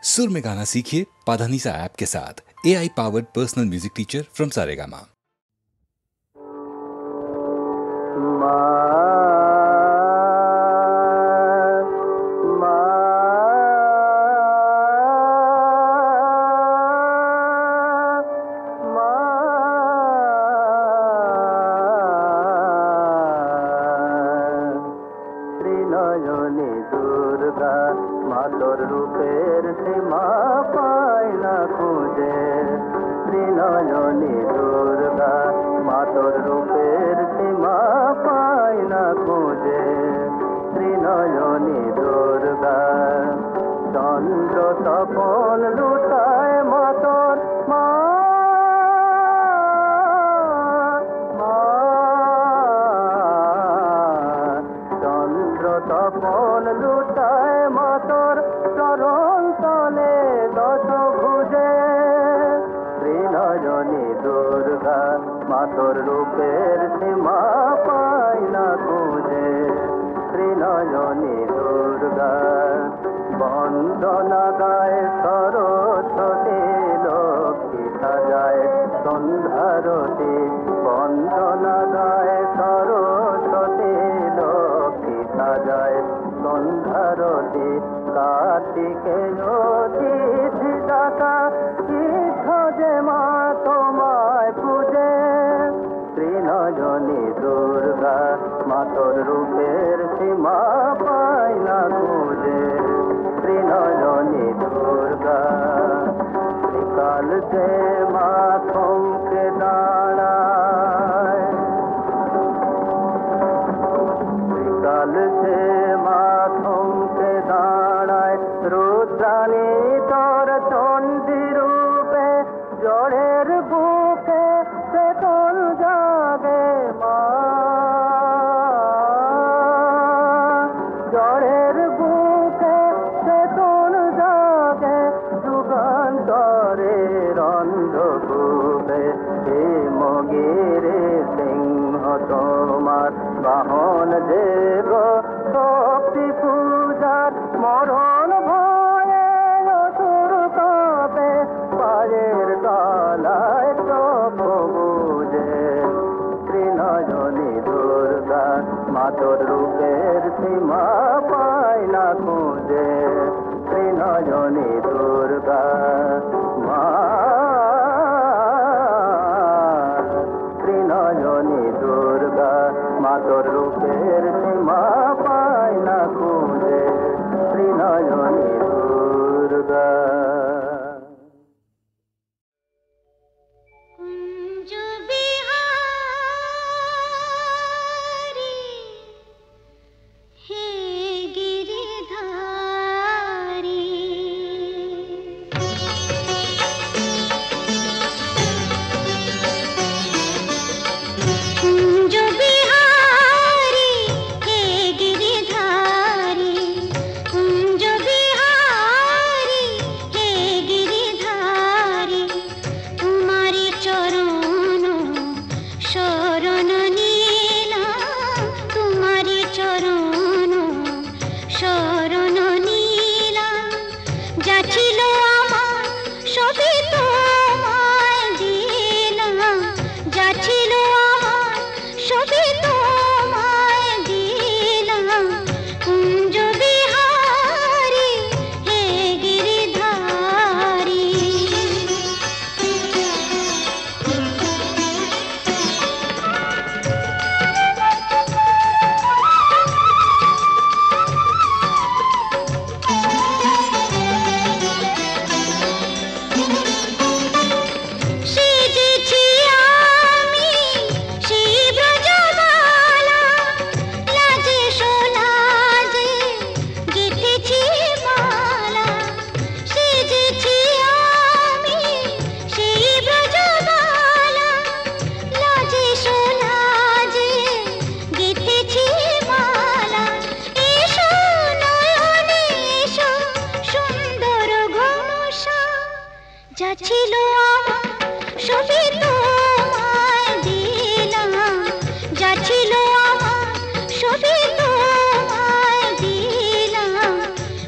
सुर में गाना सीखिए पाधानीसा ऐप के साथ। AI powered personal music teacher from Saregama.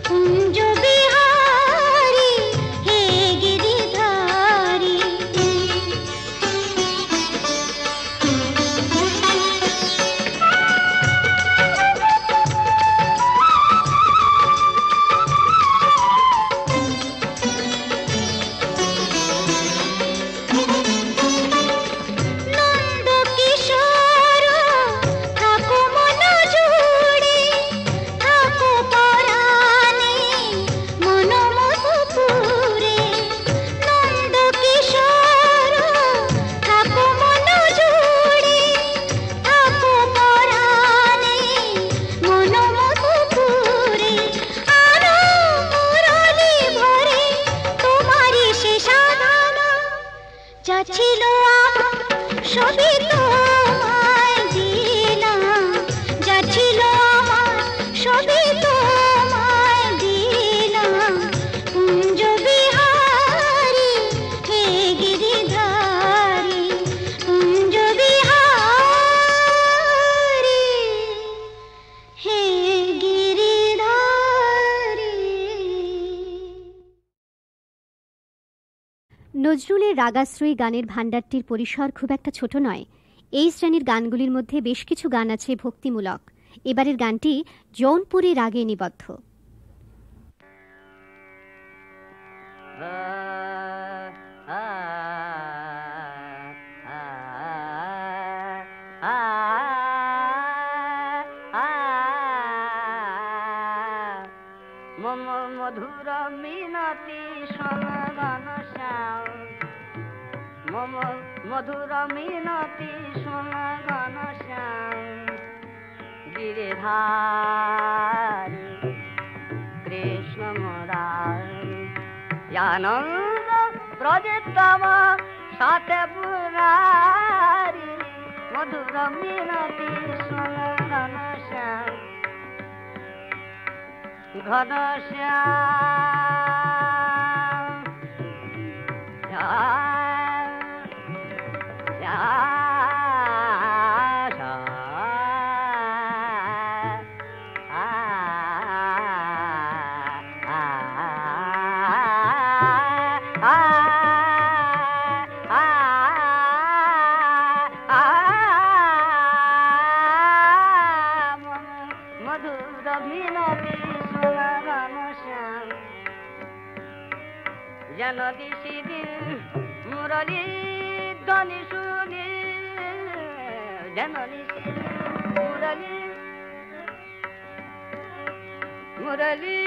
Kunja Bihari ছিল আমার সবই তোমায় দিলাম, যা ছিল আমার সবই তোমায় দিলাম। কুঞ্জ বিহারী হে গিরিধারী, কুঞ্জ বিহারী হে গিরিধারী। নজরুলের রাগাশ্রয়ী গানের ভাণ্ডারটির পরিসর খুব একটা ছোট নয়। এই শ্রেণীর গানগুলির মধ্যে বেশ কিছু গান আছে ভক্তিমূলক। এবারের গানটি জৌনপুরী রাগে নিবদ্ধ। মধুর মিনতি সনগণ শ্যাম, মম মধুর মিনতি সনগণ শ্যাম। গিরিধারী কৃষ্ণ মুরারি, আনন্দ প্রজিতম সাথে পুরারি। মধুর মিনতি সনগণ শ্যাম, ঘনশ্যাম মধুর মিনতি সনগণ শ্যাম। যেন দিশি দিন মুরলী ধ্বনি শুনি, যেন দিশি মুরলী মুরলী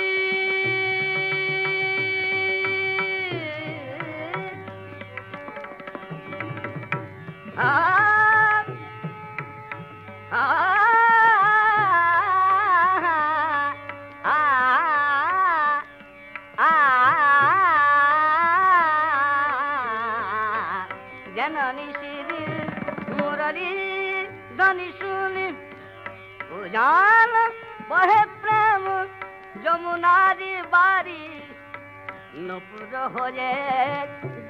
জননী শ্রী মুরলী ধ্বনি শুনি। উজান বহে প্রেম যমুনারি বাড়ি, নপুর হয়ে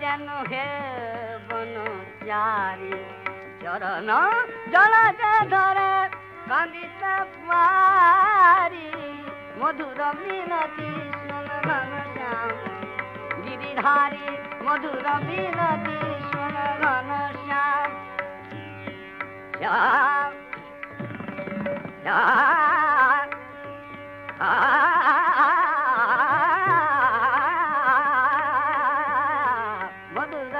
যেন হে বনচারী। চরণ জলাতে ধরে কান্দিতে পারি, মধুর মিনতি সনগণ শ্যাম। গিরিধারী মধুর মিনতি সনগণ শ্যাম। শ্যাম শ্যাম মধুর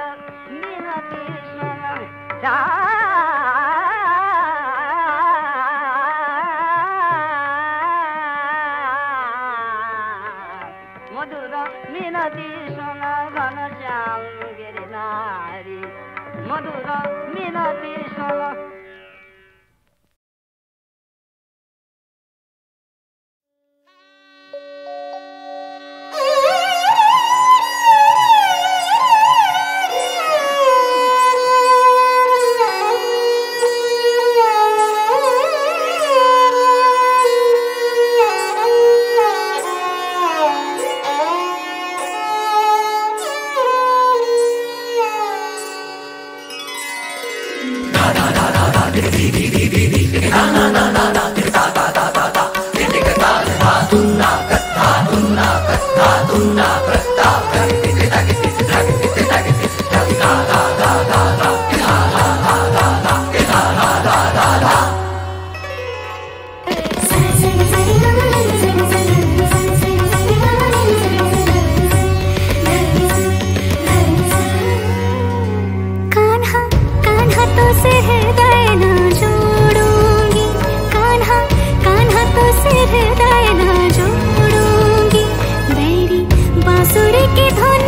মিনতি সনগণ শ্যাম। মধুর মিনতি সনগণ শ্যাম। গিরিধারী মধুর মিনতি সনগণ। हृदय न जोड़ूंगी, बैरी बांसुरी की धुन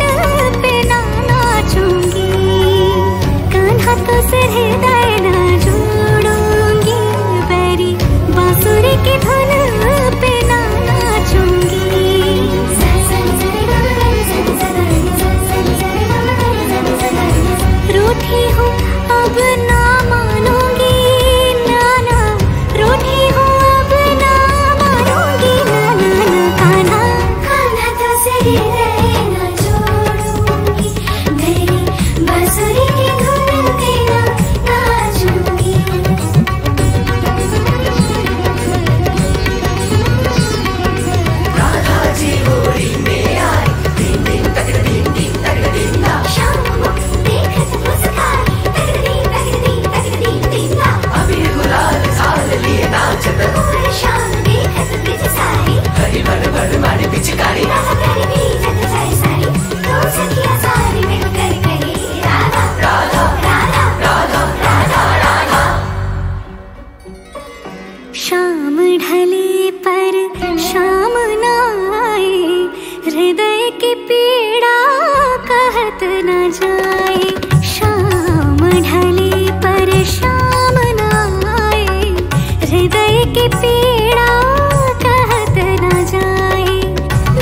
पीड़ा कहत न जाए, शाम ढले पर शाम न आए, हृदय की पीड़ा कहत न जाए।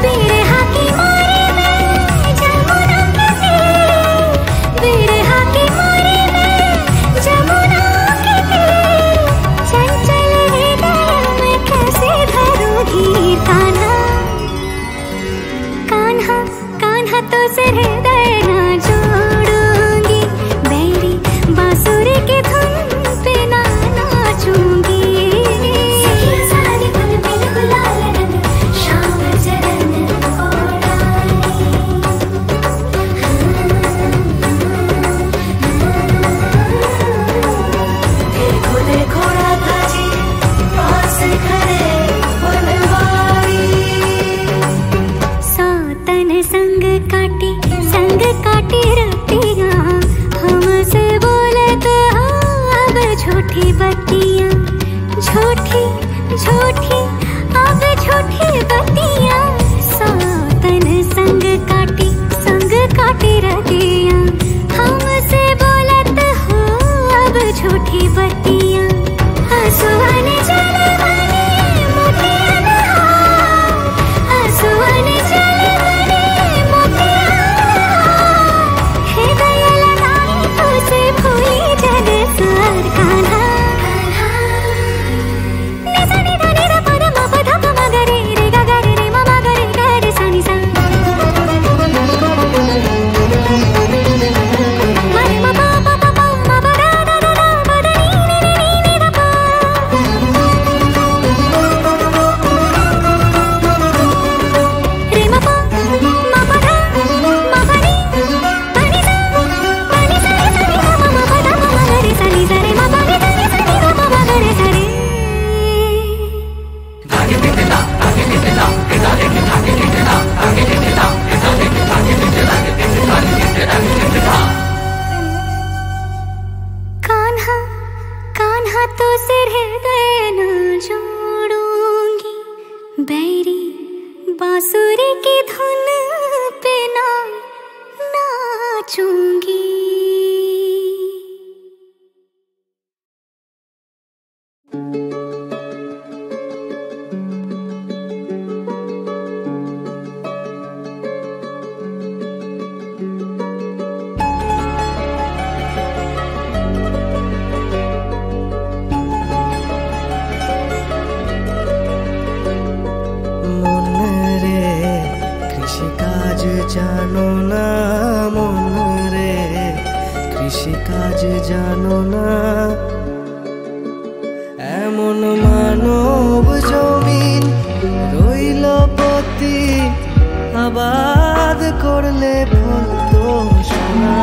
बिरहा की मारे में जमुना के तीर, बिरहा की मारे में जमुना के तीर, चंचल हृदय में कैसे भरूं धीर। कान्हा कान्हा कान्हा तो से हृदय न जोड़ूंगी, बैरी बांसुरी की धुन पे ना नाचूंगी। सारी पल पल गुलाल रंग श्याम चरण देखो देखो राधा जी पास खड़े बनवारी। सातन संग काटी रतियां, हमसे बोलत अब झूठी बत्तियां, झूठी झूठी अब झूठी बत्तियां। सातन संग काटी रतियां, हमसे बोलत हो अब झूठी बत्तियां। आंसुअन जलवने मोतियां नहार, आंसुअन जलवने मोतियां नहार, हृदय लगाई तुझसे भूली जग स्वर। कान्हा निसा निधा निधा पद म पध प म ग रे रे ग ग रे रे म म ग रे ग रे सा नि सा, म रे म प प प प म प द द द द प द नि नि नि नि नि द प। रे म प म प ध म प नि प नि सा रे सा नि ध म म प ध म म ग रे सा नि सा रे म प नि ध नि सा नि ध म म ग रे सा रे। कान्हा कान्हा तो सिर हृदय न जोड़ूंगी, बैरी बांसुरी की धुन पे ना नाचूंगी। মন রে কৃষিকাজ জানো না, মন রে কৃষিকাজ জানো না, এমন মানব জমিন রইল পতি, আবাদ করলে ফলতো সোনা।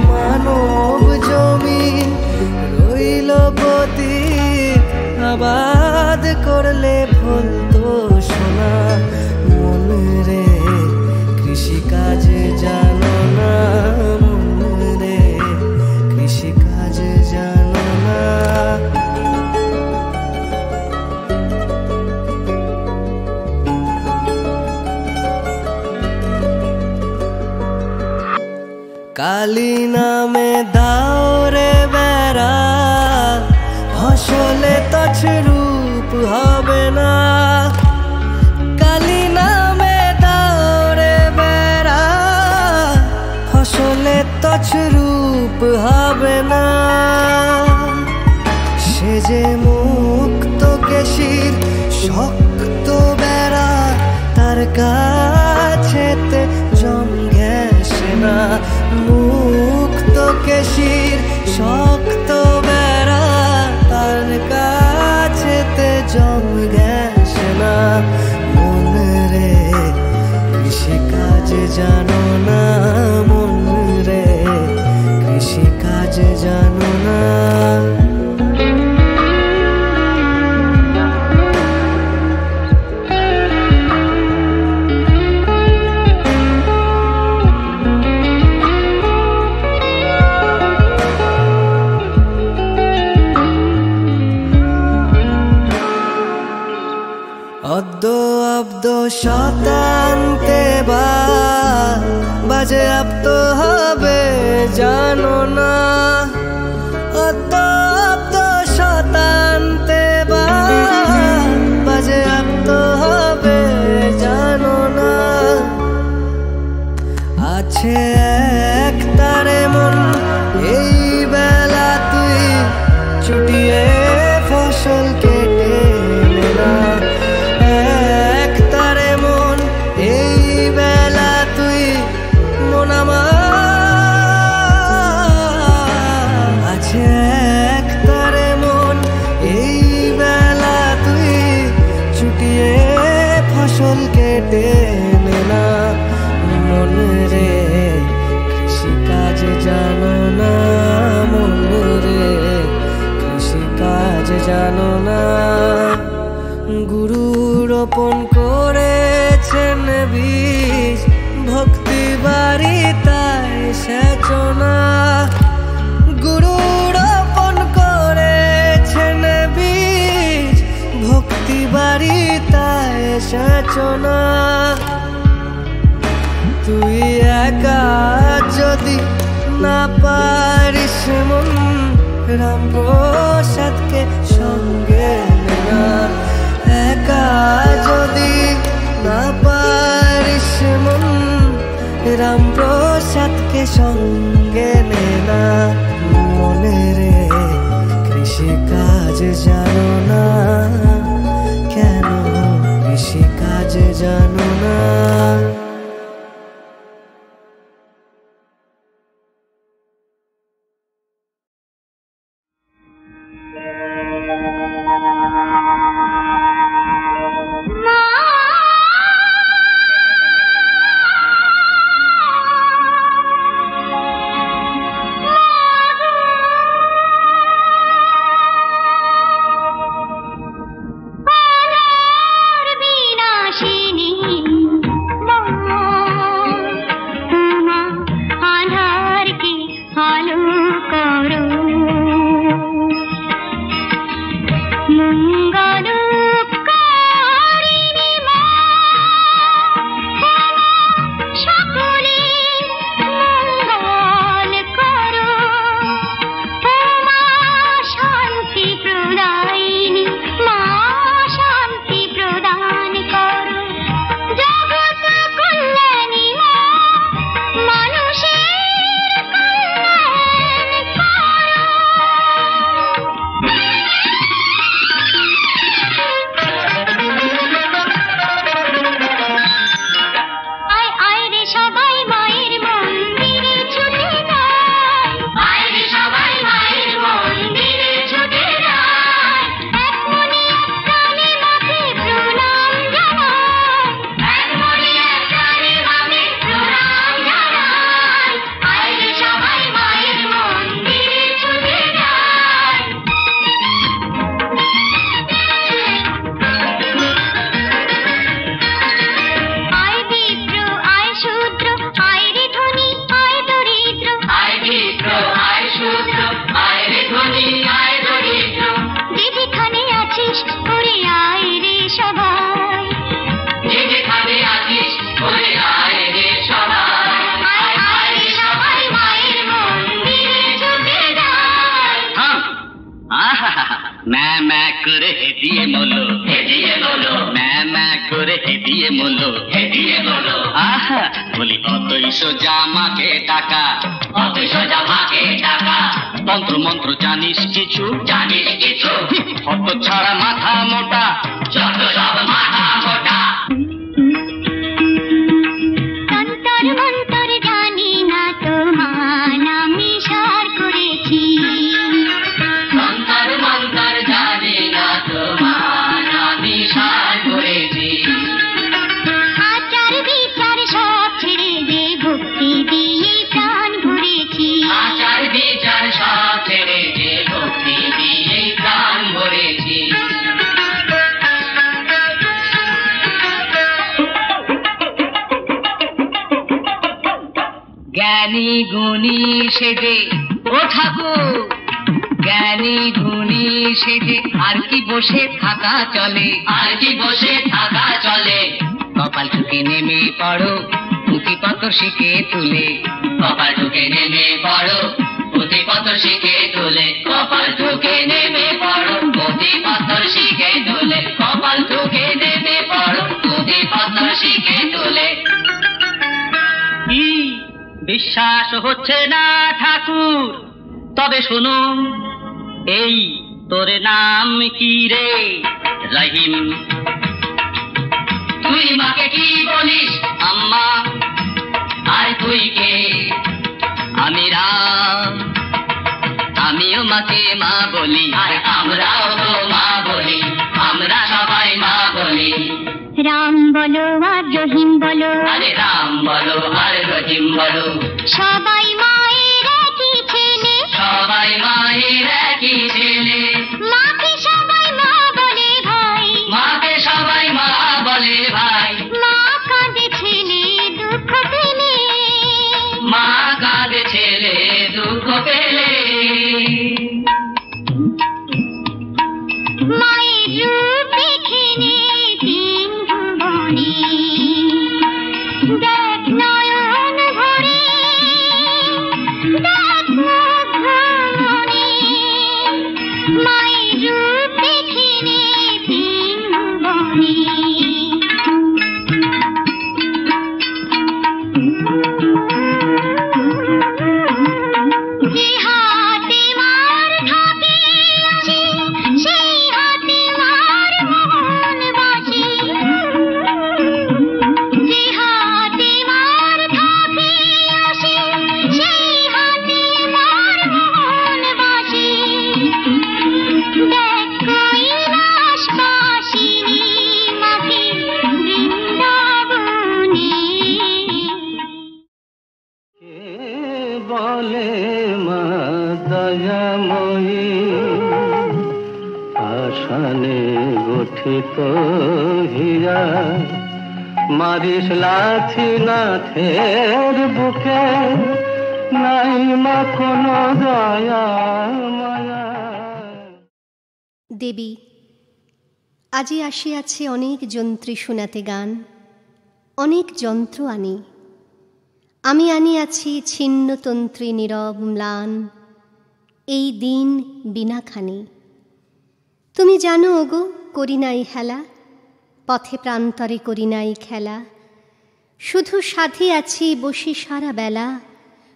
মানব জমিন রইল পতি, আবাদ করলে ফলতো সোনা। মন রে কৃষিকাজ জানো না, মন রে কৃষিকাজ জানো না। কালী নামে দাও রে বেড়া, ফসলে তছরূপ হবে না। কালী নামে দাও রে বেড়া, ফসলে তছরূপ হবে না। সে যে মুক্ত কেশির শক্ত বেড়া, তার কাছেতে জম ঘেঁষে না। মুক্ত কেশির শক্ত বেড়া, তার কাছেতে জম ঘেঁষে না। মন রে কৃষিকাজ জানো না, মন রে কৃষিকাজ জানো না। অদ্য অব্দ শতান্তে বা বাজেয়াপ্ত হবে জানো না, অতপ্ত শতান্তে বা বাজেয়াপ্ত হবে জানো না। আছে এক তারে মন এই বেলা তুই চুটিয়ে ফসল কেটে না। এক তারে মন এই বেলা তুই মন আমার। আছে এক তারে মন এই বেলা তুই চুটিয়ে ফসল কেটে না। মন রে কৃষিকাজ জানো না, মন রে কৃষিকাজ জানো না। গুরু রোপণ করেছেন বীজ, ভক্তি বাড়ি তাই সেচনা। গুরু রোপণ করেছেন বীজ, ভক্তি বাড়ি তাই সেচনা। তুই একা যদি না পারিস মন রামপ্রসাদকে সঙ্গে না। একা যদি না পারিস মন রামপ্রসাদকে সঙ্গে নে না। মনে রে কৃষিকাজ জানো না, কেন কৃষিকাজ জানো না। বলি অতই সোজা মাকে টাকা, অতই সোজা মাকে টাকা। তন্ত্র মন্ত্র জানিস কিছু, জানিস কিছু? অত ছাড়া মাথা মোটা, যত সব মাথা মোটা। তন্তর মন্তর জানি না তোমার আমি সার করেছি। তন্তর মন্তর জানি না তোমার আমি সার করেছি। আচার বিচার সব ছেড়ে দে ভক্তি দিয়ে প্রাণ ভরেছি। আচার বিচার সব ছেড়ে দে ভক্তি দিয়ে প্রাণ ভরেছি। জ্ঞানী গুণী সেজে ও ঠাকুর, জ্ঞানী গুণী সেজে আর কি বসে থাকা চলে, আর কি বসে থাকা চলে। কপাল ঝুঁকে নেমে পড়ো, পুঁথি পাথর শিখে তুলে কপাল ঠুকে নেমে পড়ো পুঁথি পাথর শিখে তুলে কপাল ঠুকে নেমে পড়ো পুঁথি পাথর শিখে তুলে কপাল ঠুকে নেমে পড়ো পুঁথি পাথর শিখে তুলে। কি বিশ্বাস হচ্ছে না ঠাকুর? তবে শোনো, এই তোর নাম কি রে? রহিম। তুই মাকে কি বলিস? আম্মা। আর তুই কে? আমি রাম। আমিও মাকে মা বলি, আর আমরাও তো মা বলি, আমরা সবাই মা বলি। রাম বলো আর রহিম বলো, আরে রাম বলো আর রহিম বলো। সবাই মায়ের একই ছেলে, সবাই মায়ের একই ছেলে। মাকে সবাই মা বলে ভাই, মাকে সবাই মা বলে ভাই। মা কাঁদে ছেলে দুঃখ পেলে, মা কাঁদে ছেলে দুঃখ পেলে। মায়ের রূপ দেখে নে তিন ভুবনে, দেখ নয়ন ভরে, দেখ মুগ্ধ মনে। মায়ের রূপ দেখে নে তিন ভুবনে। যে হাতে মার থাকে আছে, সেই হাতে মার মোহন বাসে। যে হাতে মার থাকে আছে, সেই হাতে মার মোহন বাসে। দেখ কৈলাসবাসিনী মাকে বৃন্দাবনে। বলে মা দয়াময়ী আশানে গঠিত হীরা, মারিস লাথি নাথের বুকে, নাই মা কোনো দয়া মায়া। দেবী, আজি আসিয়াছে অনেক যন্ত্রী শোনাতে গান, অনেক যন্ত্র আনি। আমি আনিয়াছি ছিন্নতন্ত্রী নীরব ম্লান, এই দিন বিনাখানি। তুমি জানো ওগো, করি নাই হেলা, পথে প্রান্তরে করি নাই খেলা। শুধু সাধে আছি বসি সারা বেলা,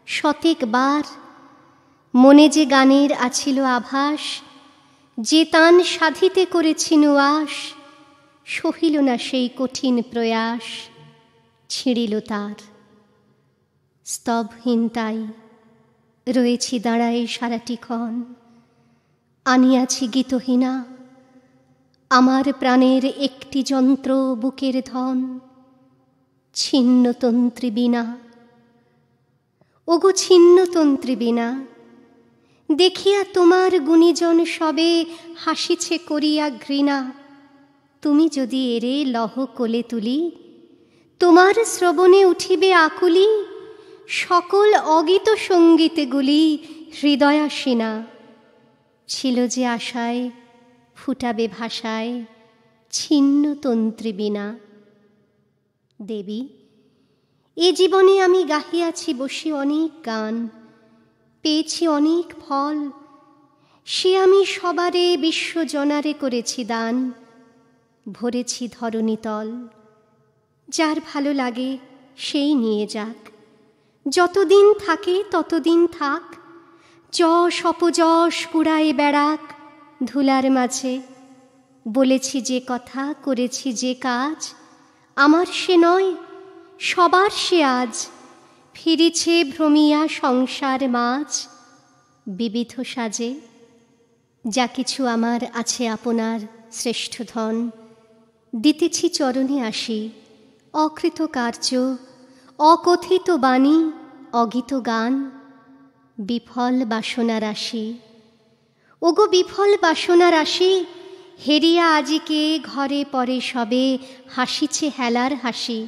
শতেক বার মনে যে গানের আছিল আভাস, যে তান সাধিতে করেছি নুয়াস, সহিল না সেই কঠিন প্রয়াস, ছিঁড়িল তার। স্তবহীনতাই রয়েছি দাঁড়ায় সারাটিক্ষণ, আনিয়াছি গীতহীনা আমার প্রাণের একটি যন্ত্র বুকের ধন, ছিন্নতন্ত্রী বীণা। ওগো ছিন্নতন্ত্রী বীণা, দেখিয়া তোমার গুণীজন সবে হাসিছে করিয়া ঘৃণা। তুমি যদি এরে লহ কোলে তুলি, তোমার শ্রবণে উঠিবে আকুলি, সকল অগীত সঙ্গীতগুলি হৃদয়াসীনা। ছিল যে আশায় ফুটাবে ভাষায় ছিন্নতন্ত্রী বীণা। দেবী, এ জীবনে আমি গাহিয়াছি বসে অনেক গান, পেয়েছি অনেক ফল, সে আমি সবারে বিশ্বজনারে করেছি দান। ভরেছি ধরণীতল, যার ভালো লাগে সেই নিয়ে যাক, যতদিন থাকে ততদিন থাক। যশ অপযশ কুড়ায় বেড়াক ধুলার মাঝে। বলেছি যে কথা, করেছি যে কাজ, আমার সে নয় সবার সে আজ। ফিরিছে ভ্রমিয়া সংসার মাঝ, বিবিধ সাজে। যা কিছু আমার আছে আপনার শ্রেষ্ঠ ধন, দিতেছি চরণে আসি। অকৃত কার্য, অকথিত বাণী, অগীত গান, বিফল বাসনা রাশি। ওগো বিফল বাসনা রাশি, হেরিয়া আজিকে ঘরে পরে সবে হাসিছে হেলার হাসি।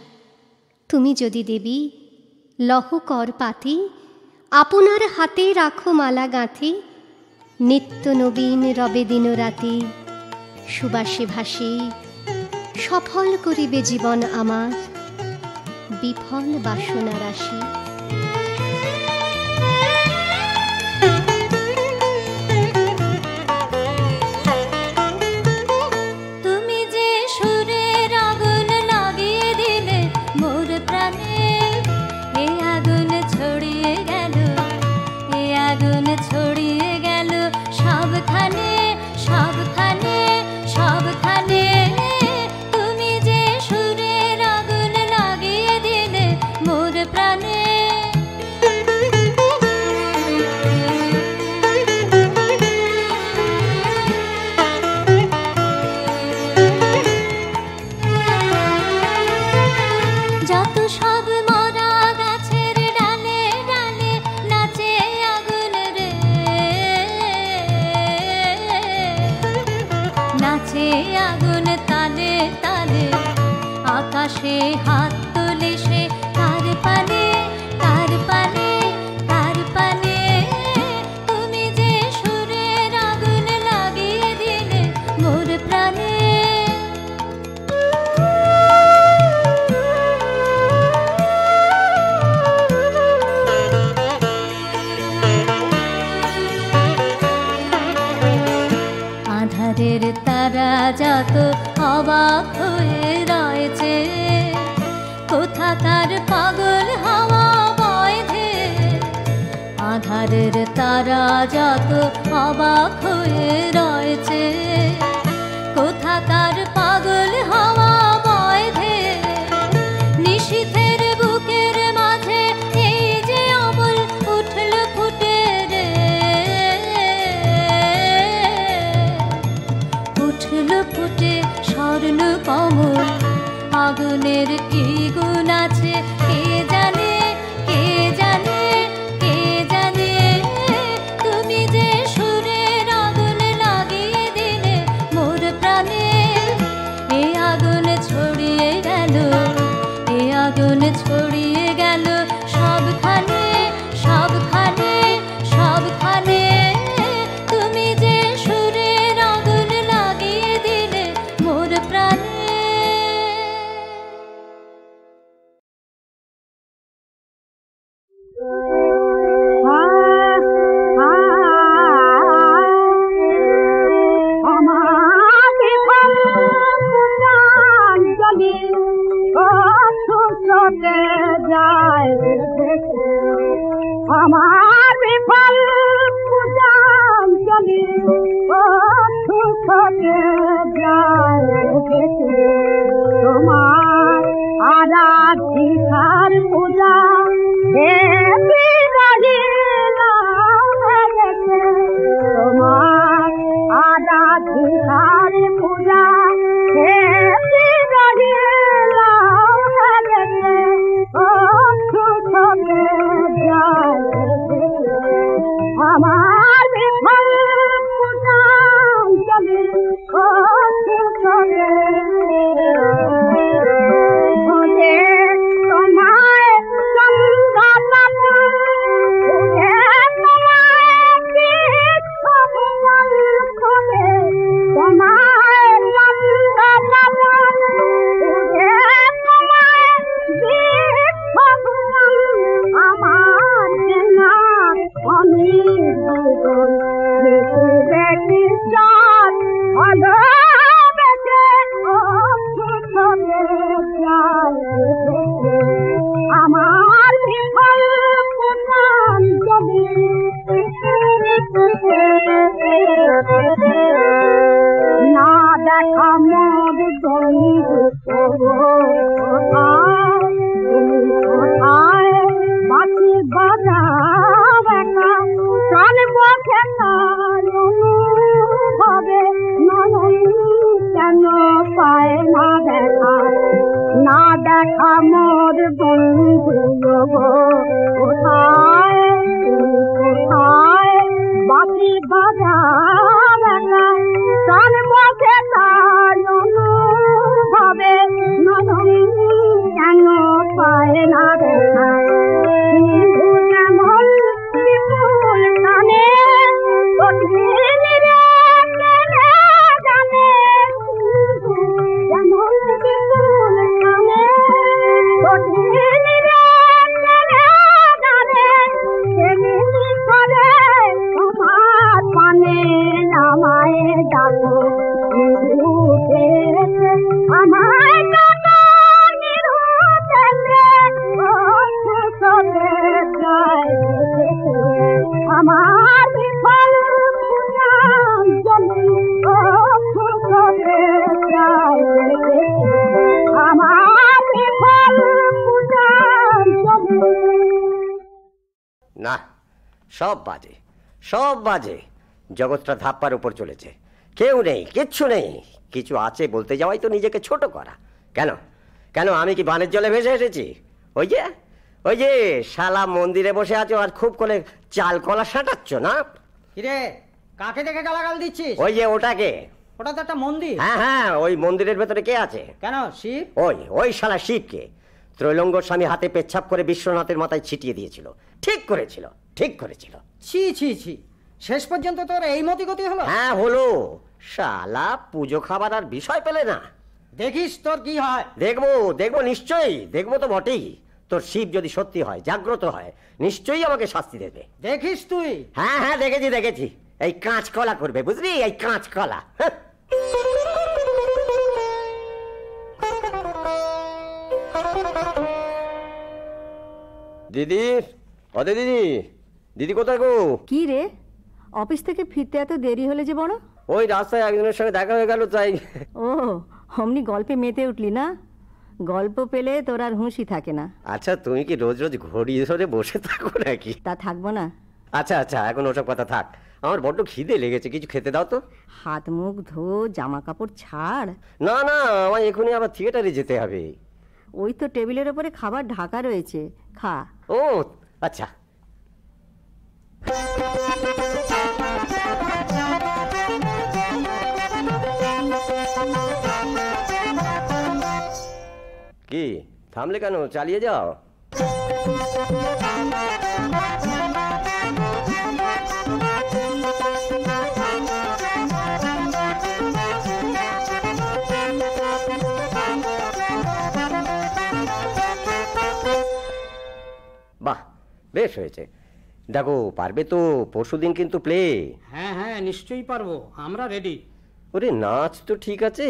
তুমি যদি দেবী লহ কর পাতি, আপনার হাতে রাখো মালা গাঁথি। নিত্য নবীন রবে দিন রাতি, সুবাসে ভাসি সফল করিবে জীবন আমার। বিফল বাসনা রাশি। তুমি যে সুরের আগুন লাগিয়ে দিলে মোর প্রাণে, এ আগুন ছড়িয়ে গেল, এ আগুন ছড়িয়ে গেল সবখানে সবখানে সবখানে। তুমি যে সুরের আগুন লাগিয়ে দিলে মোর প্রাণে। যত সব মরা গাছের ডালে ডালে নাচে আগুন রে, নাচে আগুন তালে তালে। আকাশে হাত তোলে সে কার পানে কার পানে কার পানে। তুমি যে সুরের আগুন লাগিয়ে দিলে মোর প্রাণে। আধারের তারা যত অবাক হয়ে রয়েছে, কোথাকার পাগল হাওয়া বয়ধে। আধারের তারা যত অবাক হয়ে রয়েছে, কোথাকার পাগল হাওয়া বয়ধে। নিশীথের বুকের মাঝে এই যে অমল উঠল ফুটে রে, উঠল ফুটে স্বর্ণ কমল। আগুনের কি গুণ আছে কে জানে কে জানে কে জানে। তুমি যে সুরের আগুন লাগিয়ে দিলে মোর প্রাণে। এ আগুন ছড়িয়ে গেল, এ আগুন ছড়িয়ে গেল সবখানে সবখানে সবখানে। তুমি যে সুরের আগুন লাগিয়ে দিলে মোর প্রাণে। আমার বিফল পূজাঞ্জলি ছুটে যায়, তোমার আরাধিকার পূজা তোমার আরাধিকার পূজা আমার বিফল পূজাঞ্জলি তোমায় চন্দ্রা পাবো, আমার আমার বিফল পুণ্যাঞ্জলি তোরে চাই আমার বিফল পুণ্যাঞ্জলি। না, সব বাজে, সব বাজে। জগৎটা ধাপ্পার উপর চলেছে, কেউ নেই, কিচ্ছু নেই। কিছু আছে বলতে যাওয়াই তো নিজেকে ছোট করা। কেন কেন আমি কি বানের জলে ভেসে এসেছি? ওই যে শালা মন্দিরে বসে আছো আর খুব করে চাল কলা সাঁটাচ্ছ না? কিরে, কাকে দেখে গালাগাল দিচ্ছিস? ওই যে ওটাকে। ওটা তো একটা মন্দির। হ্যাঁ, ওই মন্দিরের ভেতরে কে আছে? কেন, শিব? ওই শালা শিবকে ত্রৈলঙ্গ স্বামী হাতে পেচ্ছাপ করে বিশ্বনাথের মাথায় ছিটিয়ে দিয়েছিল। ঠিক করেছিল। ছি ছি ছি, শেষ পর্যন্ত তোর এই মতি গতি হলো? হ্যাঁ হলো। শালা পুজো খাবার আর বিষয় পেলে না। দেখিস তোর কি হয়। দেখবো নিশ্চয়ই, দেখবো তো বটেই। তোর শিব যদি সত্যি হয়, জাগ্রত হয়, নিশ্চয়ই আমাকে শাস্তি দেবে। দেখিস তুই? হ্যাঁ দেখেছি। এই কাঁচকলা করবে, বুঝলি? এই কাঁচকলা। দিদি, অদে দিদি কোথায় গো? কি রে, অফিস থেকে ফিরতে এত দেরি হলে যে বড়? ওই রাস্তায় একজনের সঙ্গে দেখা হয়ে গেল, তাই। ও, অমনি গল্পে মেতে উঠলি না? গল্প পেলে তোর আর হুঁশি থাকে না। আচ্ছা, তুমি কি রোজ ঘড়ি ধরে বসে থাকো নাকি? তা থাকবো না। আচ্ছা, এখন ওসব কথা থাক। আমার বড্ড খিদে লেগেছে, কিছু খেতে দাও তো। হাত মুখ ধো, জামা কাপড় ছাড়। না, আমার এখনই আবার থিয়েটারে যেতে হবে। ওই তো টেবিলের ওপরে খাবার ঢাকা রয়েছে, খা। ও আচ্ছা। কি থামলে কেন? চালিয়ে যাও। বাহ, বেশ হয়েছে। দেখো, পারবে তো? পরশুদিন কিন্তু প্লে। হ্যাঁ, নিশ্চয়ই পারবো, আমরা রেডি। ওরে, নাচ তো ঠিক আছে,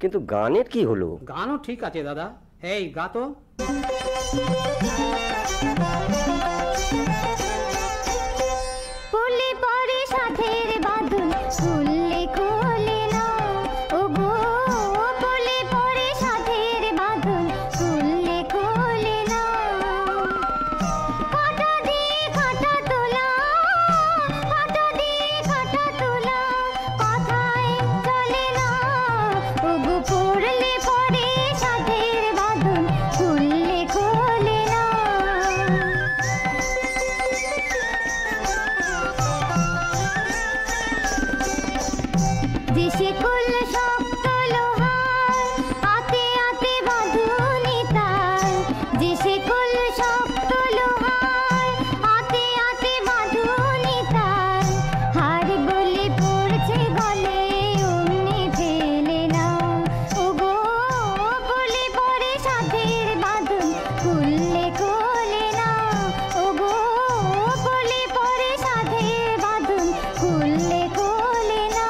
কিন্তু গানের কি হলো? গানও ঠিক আছে দাদা, এই গা তো। পড়লে পরে সাথের বাঁধন খুললে খোলে না, ও গো পড়লে পরে সাথের বাঁধন খুললে খোলে না। কাঁটা দিয়ে কাঁটা তোলা, কাঁটা দিয়ে কাঁটা তোলা, কথায় চলে না, ও গো পড়লে পরে সাথের বাঁধন খুললে খোলে না। যে শিকল শক্ত লোহার, আতে আতে বাঁধুনি তার, যে শিকল শক্ত লোহার, আতে আতে বাঁধুনি তার, হার বলে পড়ছে গলে অমনি ফেলে না, ও গো বলে পরে সাথের বাঁধন খুললে খোলে না, ও গো বলে পরে সাথের বাঁধন খুললে খোলে না।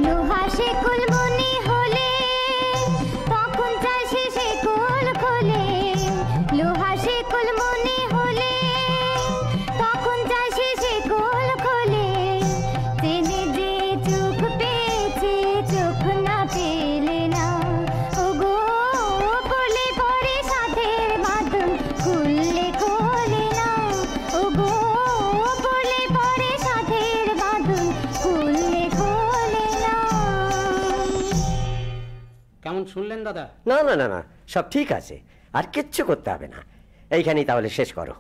লোহা শেকল মনে হলে তখন চাষে শেকল খোলে, লোহা শেকল মনে হলে তখন চাষে শেকল খোলে, চেনে যে চোখ পেয়েছে চোখ না পেলে না, ও গো বলে পরে সাথের বাঁধন খুললে খোলে না, ও গো বলে পরে সাথের বাঁধন খুললে খোলে না। কেমন শুনলেন দাদা? না, সব ঠিক আছে, আর কিচ্ছু করতে হবে না। এইখানেই তাহলে শেষ করো।